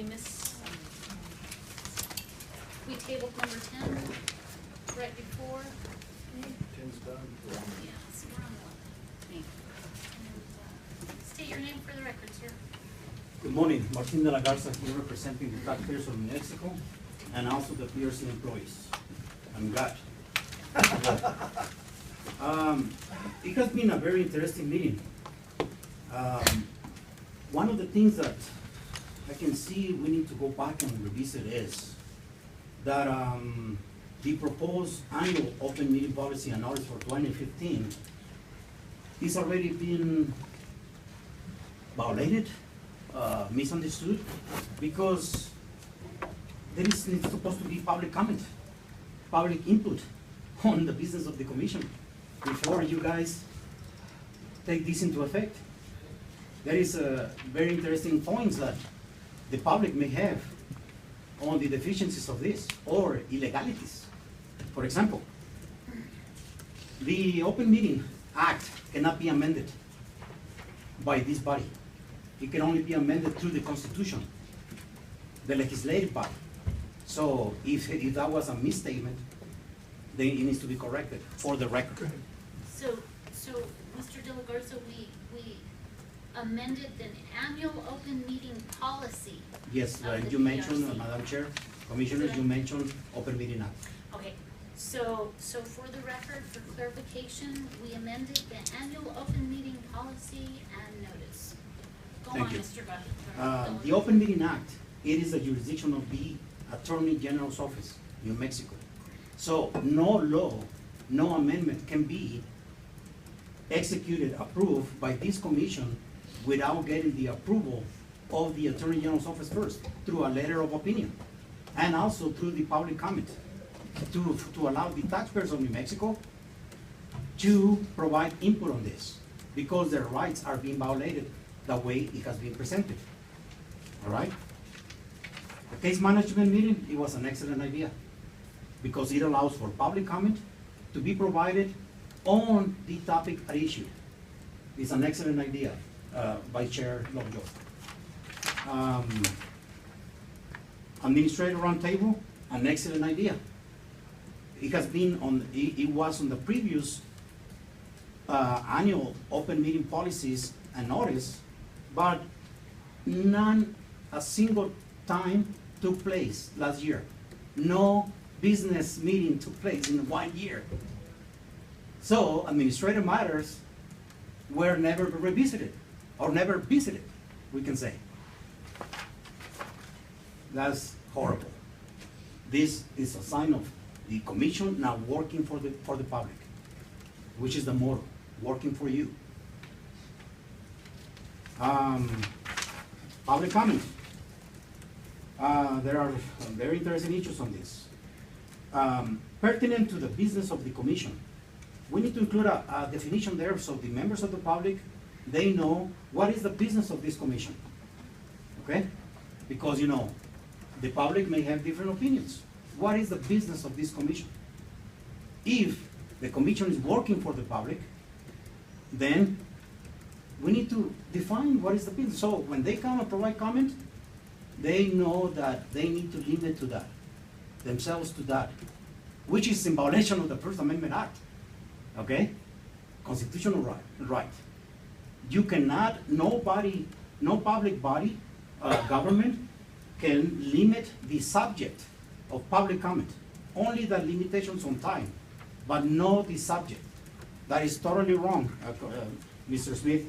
we miss? We tabled number 10 right before. 10's done. Yeah, so we're on 11. State your name for the record, sir. Good morning, Martin de la Garza here representing the taxpayers of New Mexico and also the PRC employees. I'm glad. It has been a very interesting meeting. One of the things that I can see we need to go back and revisit is that the proposed annual open meeting policy and notice for 2015 is already been violated, misunderstood, because there is supposed to be public comment, public input on the business of the commission before you guys take this into effect. There is very interesting points that the public may have on the deficiencies of this or illegalities. For example, the Open Meeting Act cannot be amended by this body. It can only be amended through the Constitution, the legislative body. So if that was a misstatement, then it needs to be corrected for the record. So Mr. De La Garza, we amended the annual open meeting policy. Yes, of the you mentioned, PRC. Madam Chair, Commissioners, you mentioned Open Meeting Act. Okay, so for the record, for clarification, we amended the annual open meeting policy and notice. Go Thank on, you. Mr. Garza. The Open Meeting Act, it is the jurisdiction of the Attorney General's office, New Mexico. So no law, no amendment can be executed, approved by this commission without getting the approval of the Attorney General's office first, through a letter of opinion, and also through the public comment, to allow the taxpayers of New Mexico to provide input on this, because their rights are being violated the way it has been presented. All right? The case management meeting, it was an excellent idea, because it allows for public comment to be provided on the topic at issue. It's an excellent idea, Vice Chair Lovejoy. Administrative roundtable, an excellent idea. It has been on, it was on the previous annual open meeting policies and notice, but a single time took place last year. No business meeting took place in 1 year. So administrative matters were never revisited, or never visited, we can say. That's horrible. This is a sign of the commission now working for the public, which is the motto, working for you. Public comment. There are very interesting issues on this. Pertinent to the business of the commission. We need to include a definition there so the members of the public, they know what is the business of this commission. Okay? Because the public may have different opinions. What is the business of this commission? If the commission is working for the public, then we need to define what is the business. So when they come and provide comment, they know that they need to limit to that, themselves to that, which is in violation of the First Amendment Act. Okay? Constitutional right. You cannot, no public body, government can limit the subject of public comment. Only the limitations on time, but not the subject. That is totally wrong, Mr. Smith.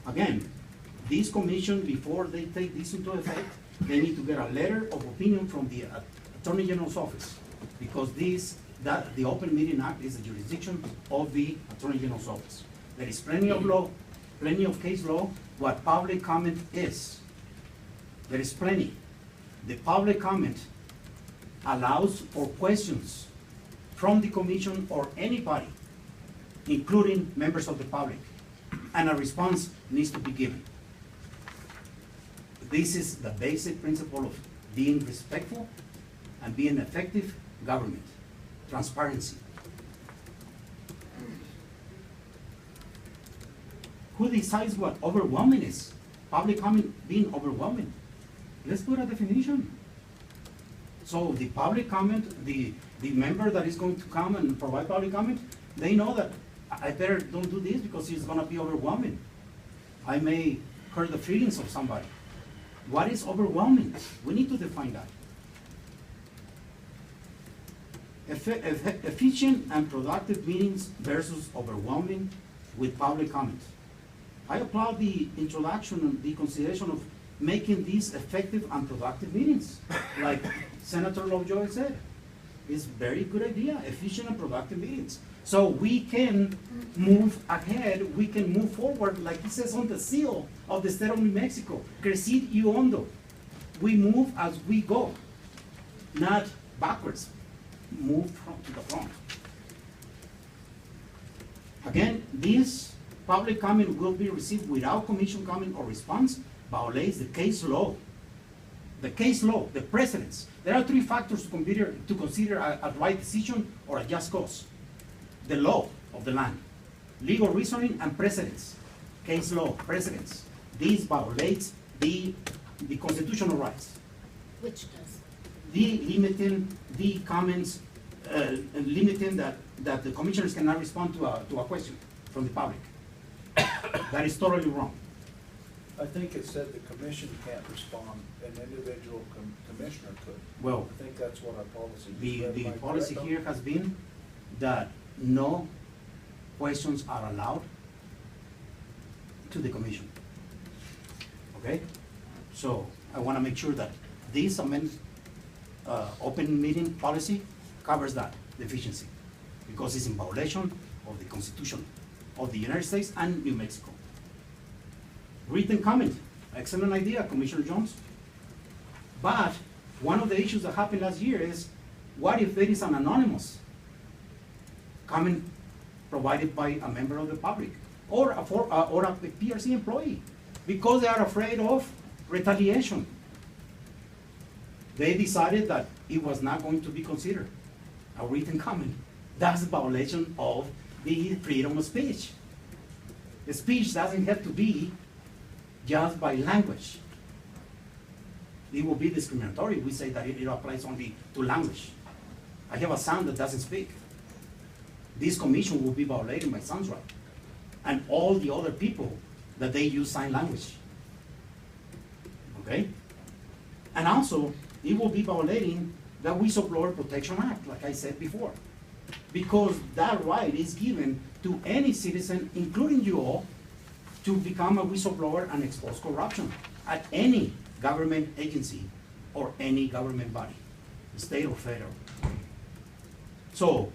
Again, this commission, before they take this into effect, they need to get a letter of opinion from the Attorney General's office, because the Open Meeting Act is the jurisdiction of the Attorney General's office. There is plenty of law, plenty of case law, what public comment is. There is plenty. The public comment allows for questions from the commission or anybody, including members of the public, and a response needs to be given. This is the basic principle of being respectful and being effective government, transparency. Who decides what overwhelming is? Public comment being overwhelming. Let's put a definition. So the public comment, the member that is going to come and provide public comment, they know that I better don't do this because it's gonna be overwhelming. I may hurt the feelings of somebody. What is overwhelming? We need to define that. Efficient and productive meetings versus overwhelming with public comment. I applaud the introduction and the consideration of making these effective and productive meetings. Like Senator Lovejoy said, it's a very good idea, efficient and productive meetings. So we can move ahead, we can move forward, like it says on the seal of the state of New Mexico, crecid y hondo. We move as we go, not backwards, move to the front. Again, this public comment will be received without commission comment or response, violates the case law. The case law, the precedents. There are three factors to consider a right decision or a just cause. The law of the land, legal reasoning, and precedents. Case law, precedents. This violates the constitutional rights. Which does? Limiting the comments, limiting that the commissioners cannot respond to a question from the public. That is totally wrong. I think it said the commission can't respond, an individual commissioner could. Well, I think that's what our policy is. the policy here has been that no questions are allowed to the commission. Okay? So I want to make sure that this open meeting policy covers that deficiency because it's in violation of the Constitution of the United States and New Mexico. Written comment, excellent idea, Commissioner Jones. But one of the issues that happened last year is, what if there is an anonymous comment provided by a member of the public or a PRC employee because they are afraid of retaliation? They decided that it was not going to be considered a written comment. That's a violation of the freedom of speech. The speech doesn't have to be just by language. It will be discriminatory if we say that it applies only to language. I have a son that doesn't speak. This commission will be violating my son's right and all the other people that they use sign language. Okay? And also, it will be violating the Whistleblower Protection Act, like I said before, because that right is given to any citizen, including you all, to become a whistleblower and expose corruption at any government agency or any government body, state or federal. So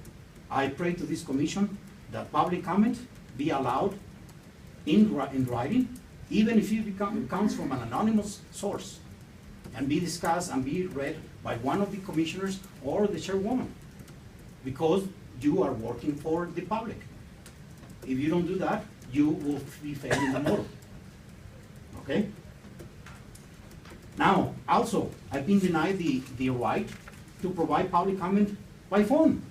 I pray to this commission that public comment be allowed in writing, even if it comes from an anonymous source, and be discussed and be read by one of the commissioners or the chairwoman, because you are working for the public. If you don't do that, you will be failing the model. Okay? Now, also, I've been denied the right to provide public comment by phone.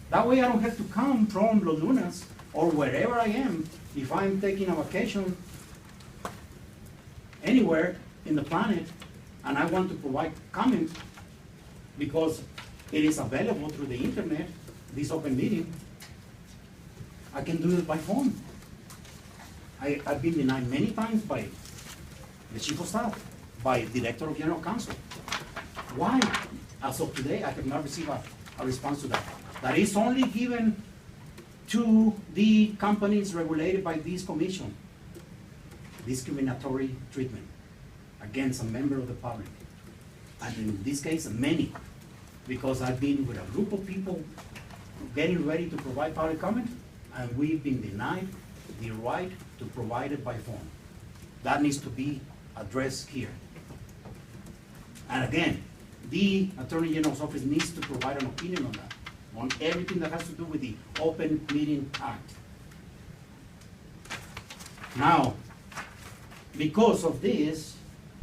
That way I don't have to come from Los Lunas or wherever I am. If I'm taking a vacation anywhere in the planet and I want to provide comment because it is available through the internet, this open meeting, I can do it by phone. I've been denied many times by the chief of staff, by the director of general counsel. Why? As of today, I have not received a response to that. That is only given to the companies regulated by this commission. Discriminatory treatment against a member of the public. And in this case, many, because I've been with a group of people getting ready to provide public comment, and we've been denied the right to provide it by phone. That needs to be addressed here. And again, the Attorney General's office needs to provide an opinion on that, on everything that has to do with the Open Meeting Act. Now, because of this,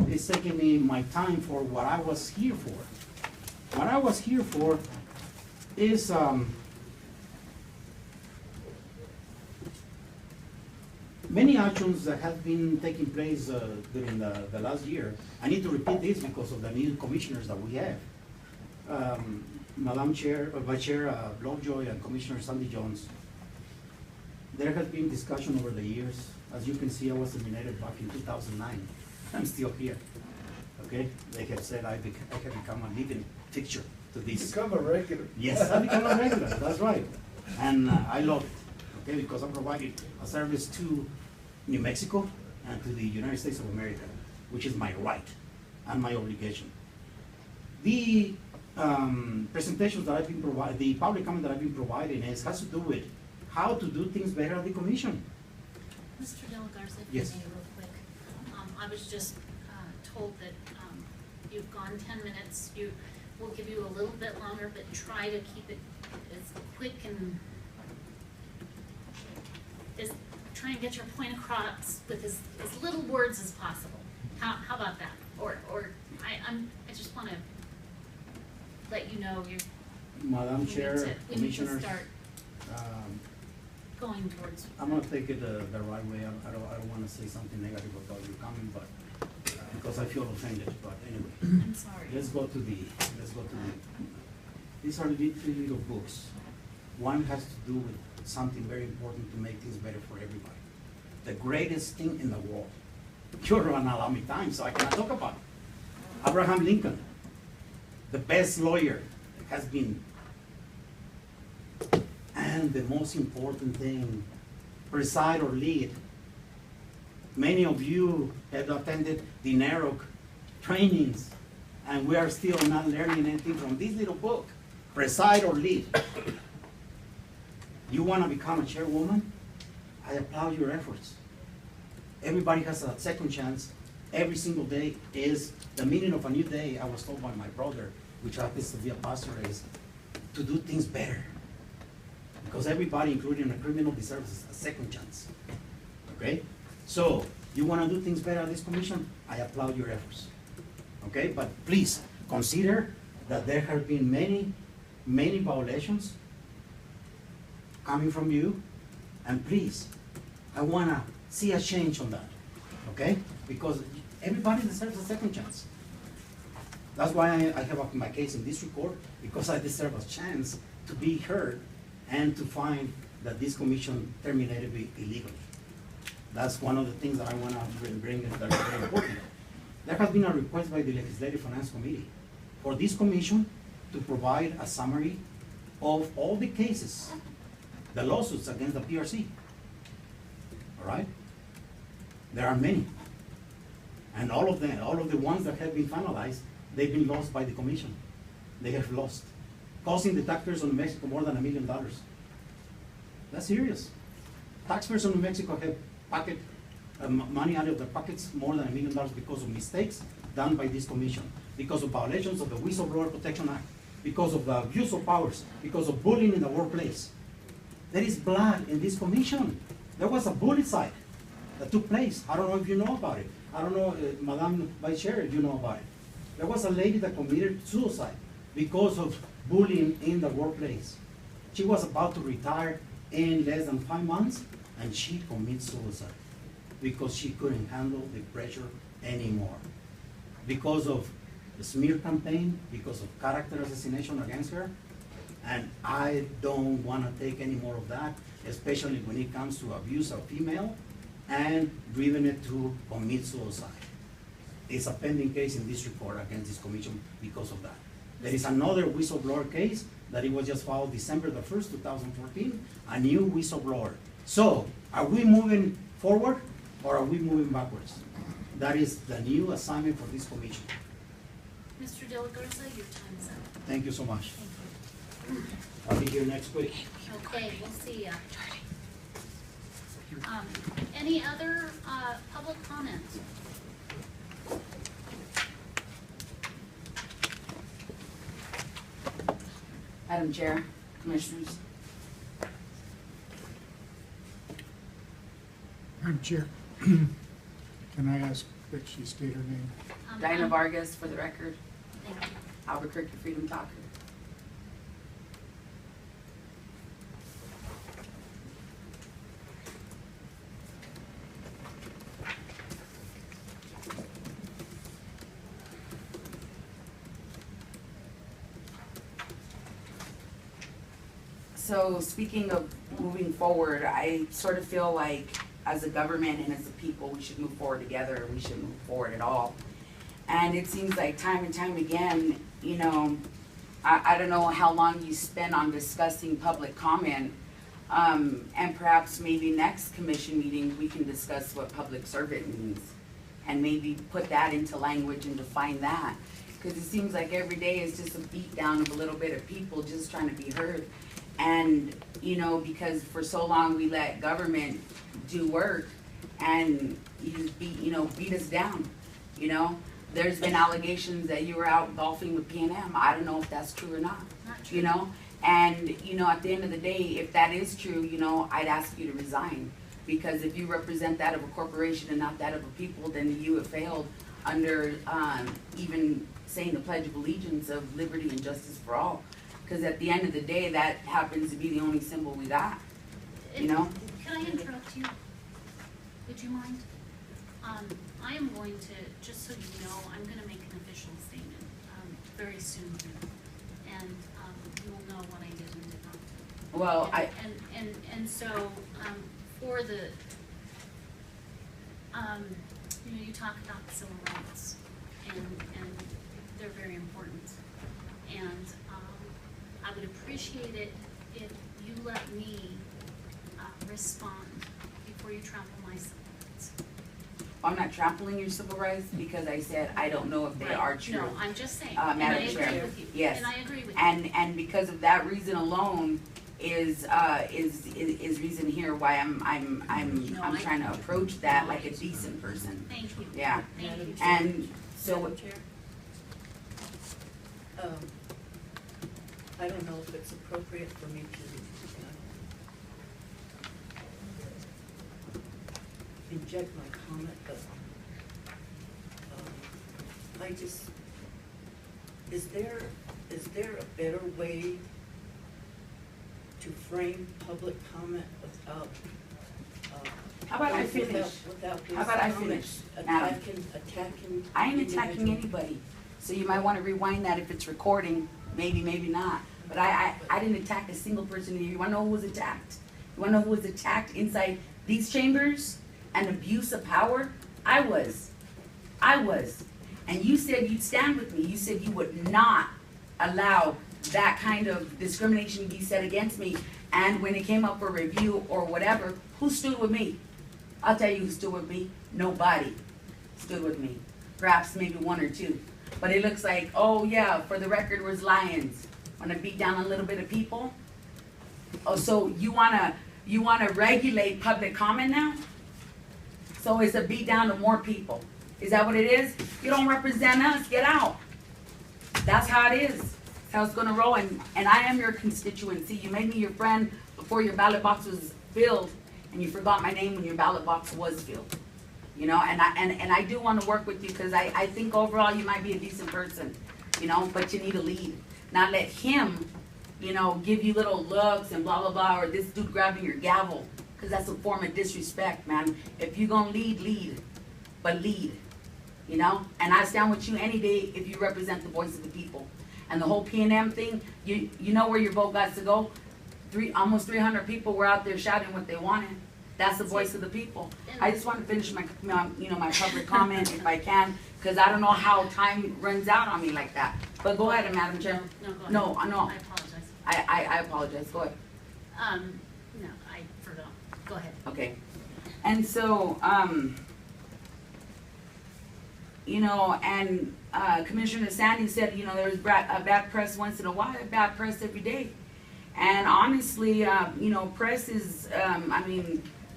it's taking me my time for what I was here for. What I was here for is many actions that have been taking place during the last year. I need to repeat this because of the new commissioners that we have. Madam Chair, Vice Chair Lovejoy and Commissioner Sandy Jones. There has been discussion over the years. As you can see, I was nominated back in 2009. I'm still here. Okay? They have said I have become a living fixture to this. Become a regular. Yes, I became a regular, that's right. And I love it, okay, because I'm providing a service to New Mexico and to the United States of America, which is my right and my obligation. The presentations that I've been providing, the public comment that I've been providing has to do with how to do things better at the commission. Mr. De La Garza, if Yes. you may, real quick. I was just told that you've gone 10 minutes. We'll give you a little bit longer, but try to keep it as quick and try and get your point across with as little words as possible. How about that? Or I just want to let you know Madam Chair, we need to Commissioners, start going towards. I'm gonna take it the right way. I don't wanna say something negative about your comment, but, because I feel offended, but anyway. I'm sorry. Let's go to the, these are the three little books. One has to do with something very important to make things better for everybody. The greatest thing in the world. You're gonna allow me time, so I cannot talk about it. Abraham Lincoln, the best lawyer has been. And the most important thing, preside or lead. Many of you have attended the NAROC trainings, and we are still not learning anything from this little book, preside or lead. You want to become a chairwoman? I applaud your efforts. Everybody has a second chance. Every single day is the meaning of a new day. I was told by my brother, which happens to be a pastor, is to do things better. Because everybody, including a criminal, deserves a second chance. Okay? So, you want to do things better at this commission? I applaud your efforts. Okay? But please, consider that there have been many violations coming from you. And please, I want to see a change on that. Okay? Because everybody deserves a second chance. That's why I have my case in district court, because I deserve a chance to be heard and to find that this commission terminated me illegally. That's one of the things that I want to bring that is very important. There has been a request by the Legislative Finance Committee for this commission to provide a summary of all the cases, the lawsuits against the PRC. All right? There are many. And all of the ones that have been finalized, they've been lost by the commission. They have lost, costing the taxpayers of New Mexico more than $1 million. That's serious. Taxpayers of New Mexico have pocket money out of their pockets more than $1 million because of mistakes done by this commission, because of violations of the Whistleblower Protection Act, because of the abuse of powers, because of bullying in the workplace. There is blood in this commission. There was a bullycide that took place. I don't know if you know about it. I don't know, Madam Vice Chair, if you know about it. There was a lady that committed suicide because of bullying in the workplace. She was about to retire in less than 5 months, and she committed suicide because she couldn't handle the pressure anymore. Because of the smear campaign, because of character assassination against her, and I don't want to take any more of that, especially when it comes to abuse of female and driven it to commit suicide. It's a pending case in district court against this commission because of that. There is another whistleblower case that it was just filed December the 1st, 2014, a new whistleblower. So, are we moving forward or are we moving backwards? That is the new assignment for this commission. Mr. De La Garza, your time is up. Thank you so much. Thank you. I'll be here next week. Okay, we'll see ya. Any other public comment? Madam Chair, Commissioners. Madam Chair, can I ask that she state her name? Dinah Vargas, for the record, Thank you. Albuquerque Freedom Talker. So speaking of moving forward, I sort of feel like as a government and as a people, we should move forward together. We should move forward at all. And it seems like time and time again, you know, I don't know how long you spend on discussing public comment. And perhaps maybe next commission meeting, we can discuss what public servant means. And maybe put that into language and define that. Because it seems like every day is just a beat down of a little bit of people just trying to be heard. And, you know, because for so long we let government do work and you just beat us down, you know? There's been allegations that you were out golfing with P&M. I don't know if that's true or not, Not true. you know? And, you know, at the end of the day, if that is true, you know, I'd ask you to resign. Because if you represent that of a corporation and not that of a people, then you have failed under even saying the Pledge of Allegiance of liberty and justice for all. Because at the end of the day, that happens to be the only symbol we got, you know? Can I interrupt you? Would you mind? I am going to, just so you know, I'm gonna make an official statement, very soon here. And, you will know what I did and did not. Well, And so, for the, you know, you talk about civil rights, and they're very important. And, I would appreciate it if you let me, respond before you trample my civil rights. I'm not trampling your civil rights because I said I don't know if they Right. are true. No, I'm just saying, and I Madam agree Chair, with you. yes. And I agree with you. And because of that reason alone is reason here why I'm No, I- trying to approach that like a decent person. Thank you. Yeah. Thank you. And so Madam Chair? I don't know if it's appropriate for me to inject my comment, but I just, is there a better way to frame public comment without how about I finish? without How about I comments finish, madam? attacking I ain't attacking individual? anybody. So you might wanna rewind that if it's recording, maybe not. But I didn't attack a single person here. You wanna know who was attacked? You wanna know who was attacked inside these chambers and abuse of power? I was. And you said you'd stand with me. You said you would not allow that kind of discrimination to be said against me. And when it came up for review or whatever, who stood with me? I'll tell you who stood with me. Nobody stood with me. Perhaps maybe one or two. But it looks like, oh yeah, for the record was lions. Wanna beat down a little bit of people? Oh, so you wanna regulate public comment now? So it's a beat down to more people. Is that what it is? You don't represent us, get out. That's how it is. That's how it's gonna roll, and I am your constituency. You made me your friend before your ballot box was filled, and you forgot my name when your ballot box was filled. You know, and I do wanna work with you, cause I think overall you might be a decent person, you know, but you need a lead. Not let him, you know, give you little looks and blah, blah, blah, or this dude grabbing your gavel, cause that's a form of disrespect, man. If you gonna lead, but lead. You know, and I stand with you any day if you represent the voice of the people. And the whole P&M thing, you know where your vote got to go? Almost 300 people were out there shouting what they wanted. That's the voice of the people. I just want to finish my my public comment if I can, because I don't know how time runs out on me like that. But go ahead, Madam Chair. No, go ahead. No. I apologize. I apologize. Go ahead. No, I forgot. Go ahead. Okay. And so, you know, and Commissioner Sandy said, you know, there's bad press once in a while, bad press every day. And honestly, you know, press is,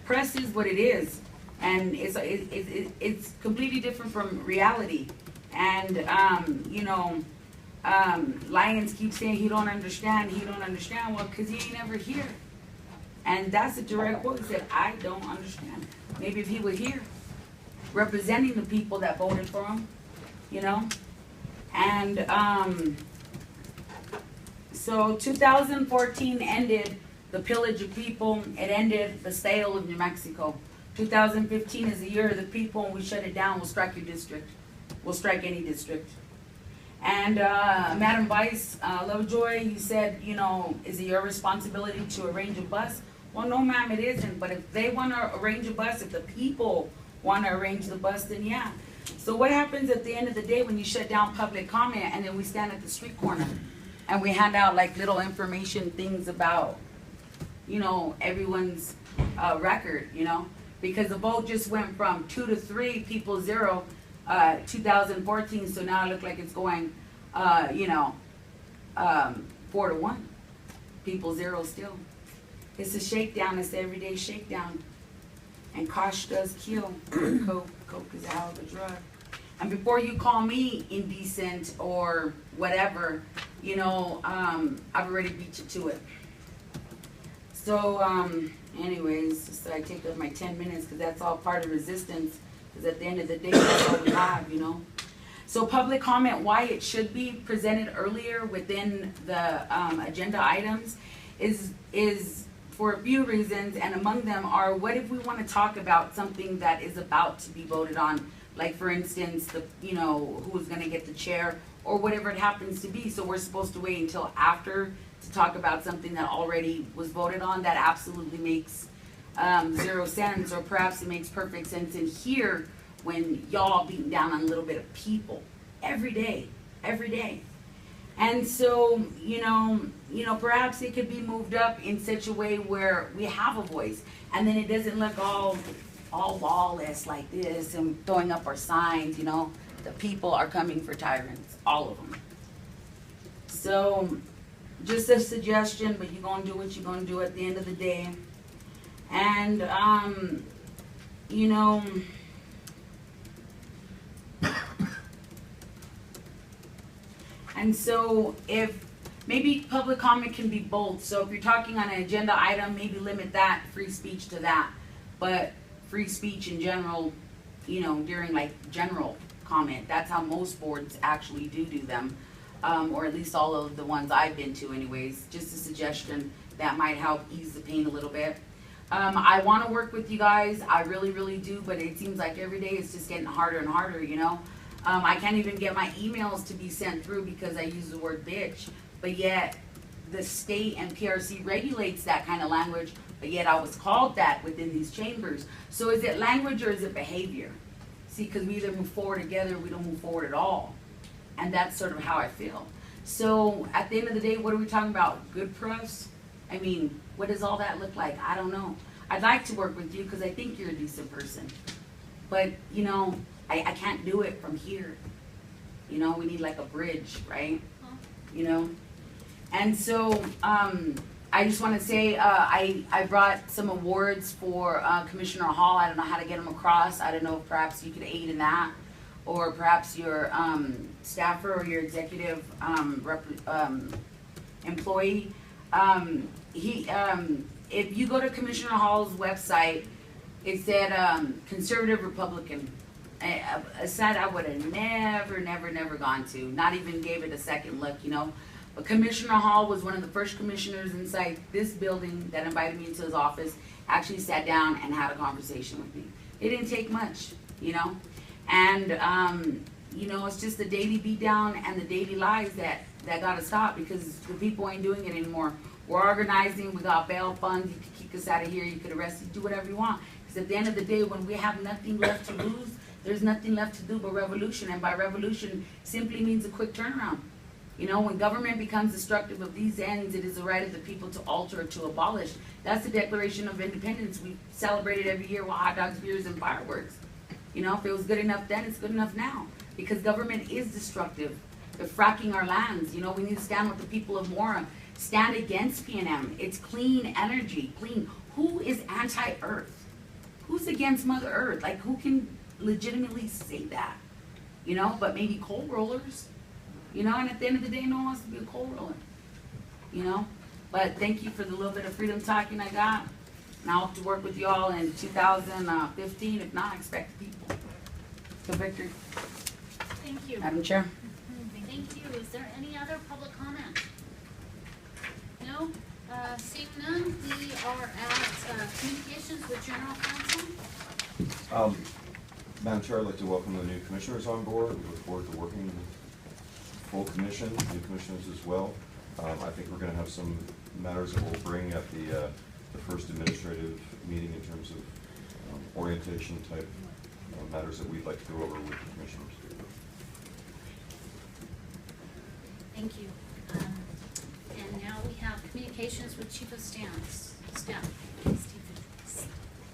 press is what it is. And it's completely different from reality. And, you know, Lions keep saying he don't understand. Well, because he ain't ever here. And that's a direct quote. He said, I don't understand. Maybe if he were here, representing the people that voted for him, you know? And so 2014 ended the pillage of people. It ended the sale of New Mexico. 2015 is the year of the people, and we shut it down. We'll strike your district. We'll strike any district. And, Madam Vice, Lovejoy, you said, you know, is it your responsibility to arrange a bus? Well, no, ma'am, it isn't, but if they wanna arrange a bus, if the people wanna arrange the bus, then yeah. So what happens at the end of the day when you shut down public comment and then we stand at the street corner and we hand out like little information things about, you know, everyone's, record, you know? Because the vote just went from 2 to 3, people 0, 2014, so now it looks like it's going, 4 to 1. People 0 still. It's a shakedown, it's the everyday shakedown. And kosh does kill. Coke is a hell of a drug. And before you call me indecent or whatever, you know, I've already beat you to it. So, anyways, so I take up my 10 minutes because that's all part of resistance. Because at the end of the day, that's all we have, you know. So public comment, why it should be presented earlier within the agenda items is for a few reasons, and among them are, what if we want to talk about something that is about to be voted on? Like for instance, who's going to get the chair or whatever it happens to be. So we're supposed to wait until after to talk about something that already was voted on. That absolutely makes 0 sense, or perhaps it makes perfect sense in here when y'all beating down on a little bit of people every day. And so, perhaps it could be moved up in such a way where we have a voice, and then it doesn't look all lawless like this and throwing up our signs, the people are coming for tyrants, all of them. So, just a suggestion, but you're gonna do what you're gonna do at the end of the day. And, and so if maybe public comment can be both. So if you're talking on an agenda item, maybe limit that free speech to that. But free speech in general, during like general comment, that's how most boards actually do them. Or at least all of the ones I've been to anyways. Just a suggestion that might help ease the pain a little bit. I want to work with you guys, I really, really do, but it seems like every day it's just getting harder and harder, I can't even get my emails to be sent through because I use the word bitch, but yet the state and PRC regulates that kind of language, but yet I was called that within these chambers. So is it language or is it behavior? See, because we either move forward together or we don't move forward at all. And that's sort of how I feel. So at the end of the day, what are we talking about? Good press? I mean, what does all that look like? I don't know. I'd like to work with you because I think you're a decent person. But, I can't do it from here. We need like a bridge, right? And so, I just want to say, I brought some awards for Commissioner Hall. I don't know how to get them across. I don't know if perhaps you could aid in that. Or perhaps your staffer or your executive employee. If you go to Commissioner Hall's website, it said conservative Republican. A site I would have never gone to. Not even gave it a second look, But Commissioner Hall was one of the first commissioners inside this building that invited me into his office, actually sat down and had a conversation with me. It didn't take much, And, it's just the daily beatdown and the daily lies that gotta stop because the people ain't doing it anymore. We're organizing, we got bail funds, you could kick us out of here, you could arrest us, do whatever you want. Because at the end of the day, when we have nothing left to lose, there's nothing left to do but revolution. And by revolution simply means a quick turnaround. When government becomes destructive of these ends, it is the right of the people to alter or to abolish. That's the Declaration of Independence. We celebrate it every year with hot dogs, beers, and fireworks. If it was good enough then, it's good enough now. Because government is destructive. They're fracking our lands. We need to stand with the people of Mora. Stand against PNM. It's clean energy. Clean. Who is anti-Earth? Who's against Mother Earth? Like, who can legitimately say that? But maybe coal rollers. And at the end of the day, no one wants to be a coal roller. But thank you for the little bit of freedom talking I got. And I hope to work with you all in 2015. If not, I expect people. So, Victor. Thank you. Madam Chair. Thank you. Is there any other public comment? No? Seeing none, we are at communications with General Counsel. Madam Chair, I'd like to welcome the new commissioners on board. We look forward to working full commission, new commissioners as well. I think we're gonna have some matters that we'll bring at the first administrative meeting in terms of orientation type matters that we'd like to go over with the commissioners. Thank you. And now we have communications with Chief of Staff.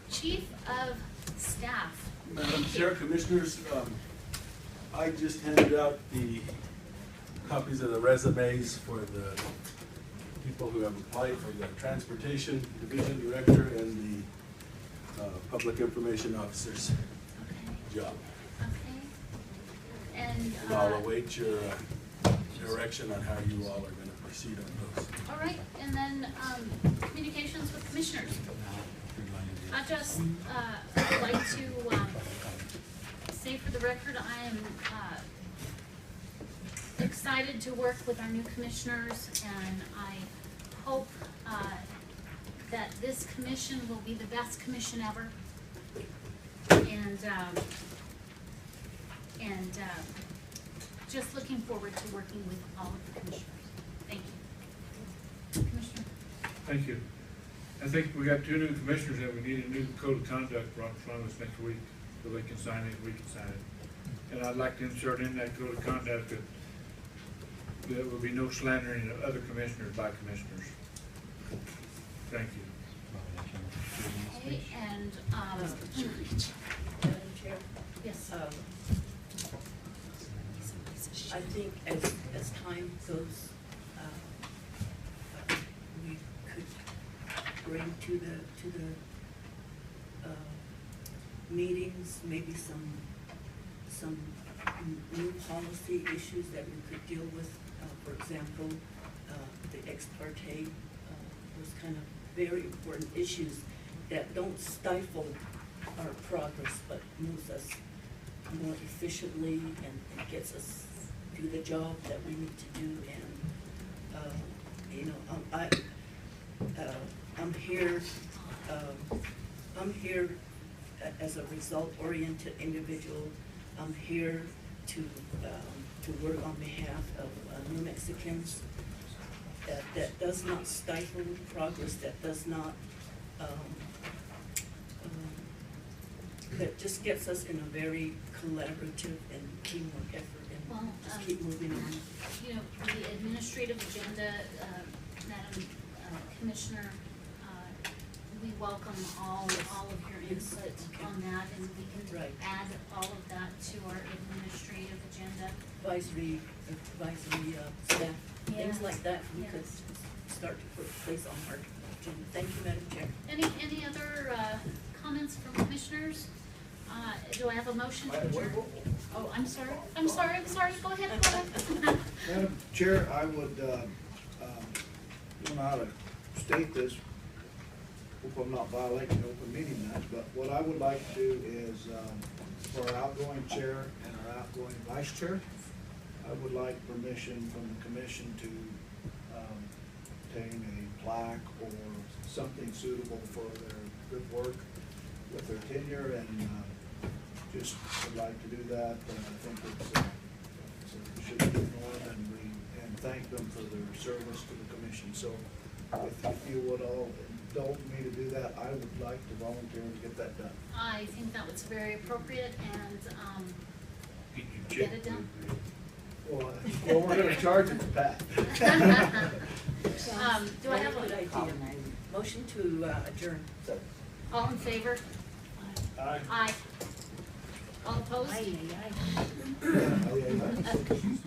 Chief of Staff. Madam Chair, Commissioners, I just handed out the copies of the resumes for the people who have applied for the Transportation Division Director and the Public Information Officer's Okay. job. Okay. And, And I'll await your direction on how you all are going to proceed on those. all right, and then, communications with commissioners. I just, would like to, say for the record, I am, excited to work with our new commissioners, and I hope, that this commission will be the best commission ever. And, just looking forward to working with all of the commissioners. Thank you. Commissioner? Thank you. I think we got 2 new commissioners and we need a new code of conduct brought in front of us next week so they can sign it, we can sign it. And I'd like to insert in that code of conduct that there will be no slandering of other commissioners by commissioners. Thank you. Okay, and, Madam Chair, yes. I think as time goes, we could bring to the meetings, maybe some new policy issues that we could deal with. For example, the ex parte, was kind of very important issues that don't stifle our progress, but moves us more efficiently and gets us do the job that we need to do. And I'm here as a result-oriented individual. I'm here to work on behalf of New Mexicans. That does not stifle progress. That does not. That just gets us in a very collaborative and teamwork effort, and Well, just keep moving on. You know, the administrative agenda, Madam Commissioner, we welcome all of your input Okay. on that, and we can Right. add all of that to our administrative agenda. Advisory staff, things Yeah. like that, we Yeah. could start to put place on our agenda. Thank you, Madam Chair. Any other comments from commissioners? Do I have a motion to adjourn? Oh, I'm sorry, go ahead. Madam Chair, I would, don't know how to state this, hope I'm not violating the open meeting act, but what I would like to do is, for our outgoing chair and our outgoing vice chair, I would like permission from the commission to, obtain a plaque or something suitable for their good work with their tenure, and, just would like to do that, and I think it should be ignored, and thank them for their service to the commission. So if you would all indulge me to do that, I would like to volunteer to get that done. I think that was very appropriate, and, Get you get checked. it done. Well, we're gonna charge it to Pat. Do I have Very good a, idea. Motion to adjourn. all in favor? Aye. Aye. All opposed? Aye, aye, aye.